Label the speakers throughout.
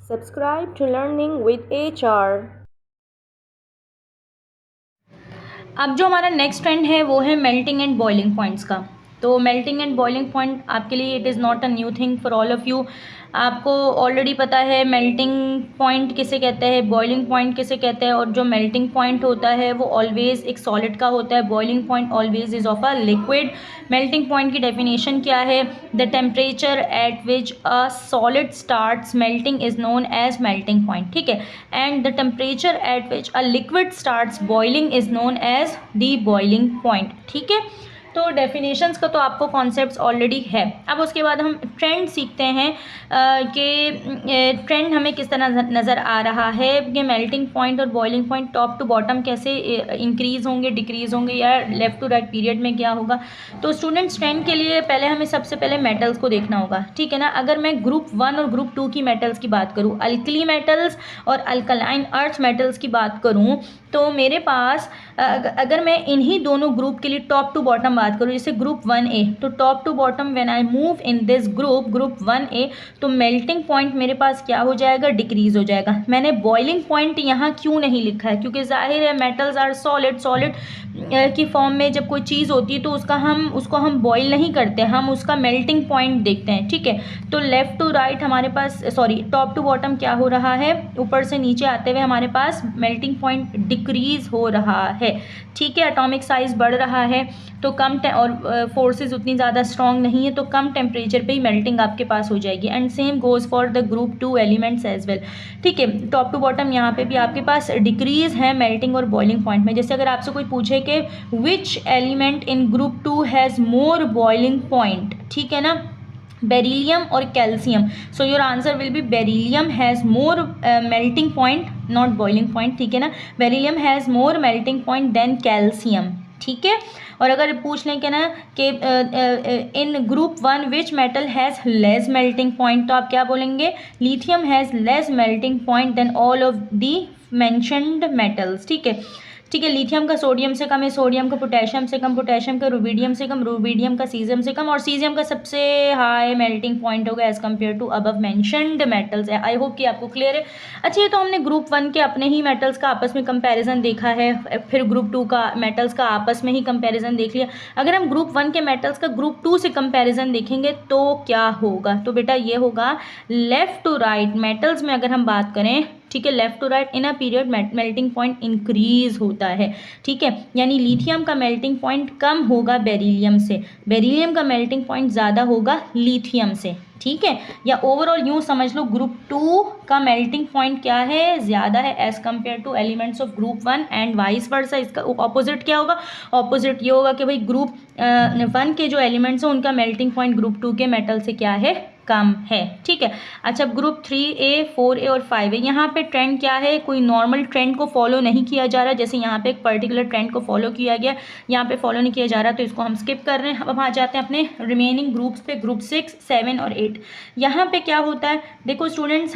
Speaker 1: Subscribe to Learning with HR।
Speaker 2: अब जो हमारा नेक्स्ट ट्रेंड है वो है मेल्टिंग एंड बॉइलिंग पॉइंट्स का। तो मेल्टिंग एंड बॉइलिंग पॉइंट आपके लिए it is not a new thing for all of you. आपको ऑलरेडी पता है मेल्टिंग पॉइंट किसे कहते हैं, बॉइलिंग पॉइंट किसे कहते हैं। और जो मेल्टिंग पॉइंट होता है वो ऑलवेज़ एक सॉलिड का होता है, boiling point always is of a liquid. Melting point की डेफिनेशन क्या है? The temperature at which a solid starts melting is known as melting point, ठीक है। And the temperature at which a liquid starts boiling is known as the boiling point, ठीक है। तो definitions का तो आपको कॉन्सेप्ट्स ऑलरेडी है। अब उसके बाद हम ट्रेंड सीखते हैं कि ट्रेंड हमें किस तरह नज़र आ रहा है कि मेल्टिंग पॉइंट और boiling point top to bottom कैसे इंक्रीज़ होंगे, डिक्रीज़ होंगे, या लेफ़्ट टू राइट पीरियड में क्या होगा। तो स्टूडेंट्स ट्रेंड के लिए पहले हमें सबसे पहले मेटल्स को देखना होगा, ठीक है ना। अगर मैं ग्रुप 1 और ग्रुप 2 की मेटल्स की बात करूँ, अल्कली मेटल्स और अल्कलाइन अर्थ मेटल्स की बात करूँ, तो मेरे पास अगर मैं इन्हीं दोनों ग्रुप के लिए टॉप टू बॉटम बात करूँ, जैसे ग्रुप 1A, तो top to bottom when I move in this group 1A, तो मेल्टिंग पॉइंट मेरे पास क्या हो जाएगा? डिक्रीज हो जाएगा। मैंने बॉइलिंग पॉइंट यहाँ क्यों नहीं लिखा है? क्योंकि जाहिर है मेटल्स आर सॉलिड की फॉर्म में जब कोई चीज़ होती है तो उसको हम बॉईल नहीं करते, हम उसका मेल्टिंग पॉइंट देखते हैं, ठीक है। तो लेफ़्ट टू राइट हमारे पास टॉप टू बॉटम क्या हो रहा है? ऊपर से नीचे आते हुए हमारे पास मेल्टिंग पॉइंट डिक्रीज हो रहा है, ठीक है। एटॉमिक साइज बढ़ रहा है तो और फोर्सेस उतनी ज़्यादा स्ट्रॉन्ग नहीं है, तो कम टेम्परेचर पे ही मेल्टिंग आपके पास हो जाएगी। And same goes for the group 2 elements as well, ठीक है। टॉप टू बॉटम यहाँ पे भी आपके पास डिक्रीज है मेल्टिंग और बॉइलिंग पॉइंट में। जैसे अगर आपसे कोई पूछे कि which element in group 2 has more boiling point, ठीक है ना, बेरिलियम और calcium, so your answer will be beryllium has more melting point, not boiling point, ठीक है ना। Beryllium has more melting point than calcium, ठीक है। और अगर पूछ लें कि ना कि in group 1 which metal has less melting point, तो आप क्या बोलेंगे? Lithium has less melting point than all of the mentioned metals, ठीक है। ठीक है, लिथियम का सोडियम से कम है, सोडियम का पोटेशियम से कम, पोटेशियम का रुबिडियम से कम, रुबिडियम का सीजियम से कम, और सीजियम का सबसे हाई मेल्टिंग पॉइंट होगा as compared to above mentioned metals है। आई होप कि आपको क्लियर है। अच्छा, ये तो हमने ग्रुप 1 के अपने ही मेटल्स का आपस में कंपैरिजन देखा है, फिर ग्रुप 2 का मेटल्स का आपस में ही कंपैरिजन देख लिया। अगर हम ग्रुप 1 के मेटल्स का ग्रुप 2 से कंपैरिजन देखेंगे तो क्या होगा? तो बेटा ये होगा लेफ़्ट टू राइट मेटल्स में अगर हम बात करें, ठीक है, left to right in a period melting point increase होता है, ठीक है। यानी लिथियम का मेल्टिंग पॉइंट कम होगा बेरिलियम से, बेरिलियम का मेल्टिंग पॉइंट ज़्यादा होगा लिथियम से, ठीक है। या ओवरऑल यूँ समझ लो ग्रुप 2 का मेल्टिंग पॉइंट क्या है? ज़्यादा है as compared two elements of group 1 and vice versa. इसका ऑपोजिट क्या होगा? ऑपोजिट ये होगा कि भाई ग्रुप 1 के जो एलिमेंट्स हैं उनका मेल्टिंग पॉइंट ग्रुप 2 के मेटल से क्या है? कम है, ठीक है। अच्छा, ग्रुप 3A, 4A और 5A, यहाँ पे ट्रेंड क्या है? कोई नॉर्मल ट्रेंड को फॉलो नहीं किया जा रहा, जैसे यहाँ पे एक पर्टिकुलर ट्रेंड को फॉलो किया गया, यहाँ पे फॉलो नहीं किया जा रहा, तो इसको हम स्किप कर रहे हैं। अब आ जाते हैं अपने रिमेनिंग ग्रुप्स पे, ग्रुप 6, 7 और 8। यहाँ पे क्या होता है? देखो स्टूडेंट्स,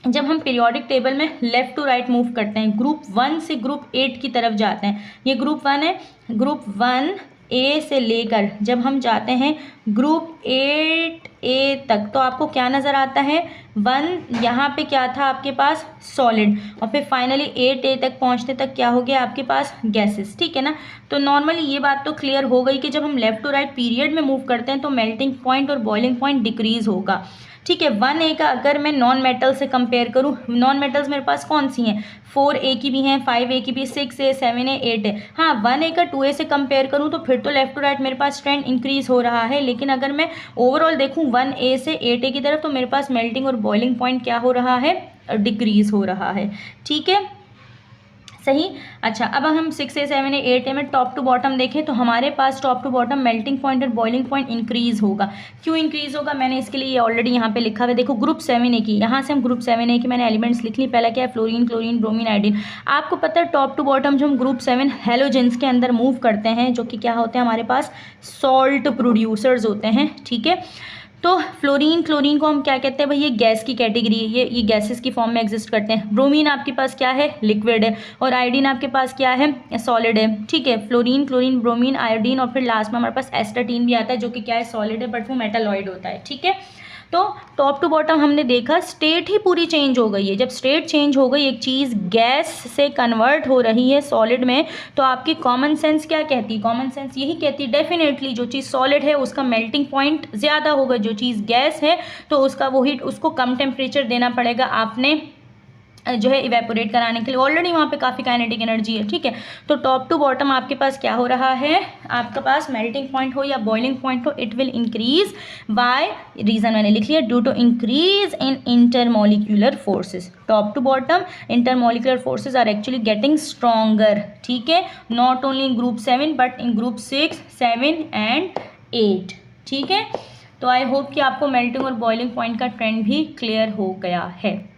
Speaker 2: जब हम पीरियोडिक टेबल में लेफ़्ट टू राइट मूव करते हैं, ग्रुप 1 से ग्रुप 8 की तरफ जाते हैं। ये ग्रुप 1 है, ग्रुप 1A से लेकर जब हम जाते हैं ग्रुप 8A तक, तो आपको क्या नज़र आता है? 1 यहाँ पे क्या था आपके पास? सॉलिड, और फिर फाइनली 8A तक पहुँचने तक क्या हो गया आपके पास? गैसेस, ठीक है ना। तो नॉर्मली ये बात तो क्लियर हो गई कि जब हम लेफ़्ट टू राइट पीरियड में मूव करते हैं तो मेल्टिंग पॉइंट और बॉइलिंग पॉइंट डिक्रीज़ होगा, ठीक है। 1A का अगर मैं नॉन मेटल से कंपेयर करूँ, नॉन मेटल्स मेरे पास कौन सी हैं? 4A की भी हैं, 5A की भी, 6A, 7A, 8A। हाँ, 1A का 2A से कंपेयर करूँ तो फिर तो लेफ़्ट टू राइट मेरे पास ट्रेंड इंक्रीज़ हो रहा है, लेकिन अगर मैं ओवरऑल देखूँ 1A से 8A की तरफ, तो मेरे पास मेल्टिंग और बॉइलिंग पॉइंट क्या हो रहा है? डिक्रीज़ हो रहा है, ठीक है, सही। अच्छा, अब हम 6A, 7A, 8A में टॉप टू बॉटम देखें तो हमारे पास top to bottom melting point और बॉइलिंग पॉइंट इंक्रीज़ होगा। क्यों इंक्रीज़ होगा? मैंने इसके लिए ऑलरेडी यहाँ पे लिखा हुआ है, देखो ग्रुप 7A की, यहाँ से हम ग्रुप 7A की मैंने एलिमेंट्स लिख ली। पहला क्या है? Fluorine, chlorine, bromine, iodine. आपको पता है टॉप टू बॉटम जो हम ग्रुप 7 हेलोजेंस के अंदर मूव करते हैं, जो कि क्या होते हैं हमारे पास? सॉल्ट प्रोड्यूसर्स होते हैं, ठीक है। तो फ्लोरीन, क्लोरीन को हम क्या कहते हैं भाई? ये गैस की कैटेगरी है, ये गैसेस की फॉर्म में एग्जिस्ट करते हैं। ब्रोमीन आपके पास क्या है? लिक्विड है। और आयोडीन आपके पास क्या है? सॉलिड है, ठीक है। फ्लोरीन, क्लोरीन, ब्रोमीन, आयोडीन, और फिर लास्ट में हमारे पास एस्टाटीन भी आता है, जो कि क्या है? सॉलिड है, बट वो मेटालॉइड होता है, ठीक है। तो टॉप टू बॉटम हमने देखा स्टेट ही पूरी चेंज हो गई है। जब स्टेट चेंज हो गई, एक चीज़ गैस से कन्वर्ट हो रही है सॉलिड में, तो आपकी कॉमन सेंस क्या कहती है? कॉमन सेंस यही कहती है डेफिनेटली जो चीज़ सॉलिड है उसका मेल्टिंग पॉइंट ज़्यादा होगा, जो चीज़ गैस है तो उसका वो हीट उसको कम टेम्परेचर देना पड़ेगा आपने जो है इवेपोरेट कराने के लिए। ऑलरेडी वहाँ पे काफ़ी काइनेटिक एनर्जी है, ठीक है। तो टॉप टू बॉटम आपके पास क्या हो रहा है? आपके पास मेल्टिंग पॉइंट हो या बॉइलिंग पॉइंट हो, it will increase by, reason मैंने लिख लिया, due to increase in intermolecular forces. Top to bottom intermolecular forces are actually getting stronger, ठीक है, not only in group 7 but in group 6, 7 and 8, ठीक है। तो आई होप कि आपको मेल्टिंग और बॉइलिंग पॉइंट का ट्रेंड भी क्लियर हो गया है।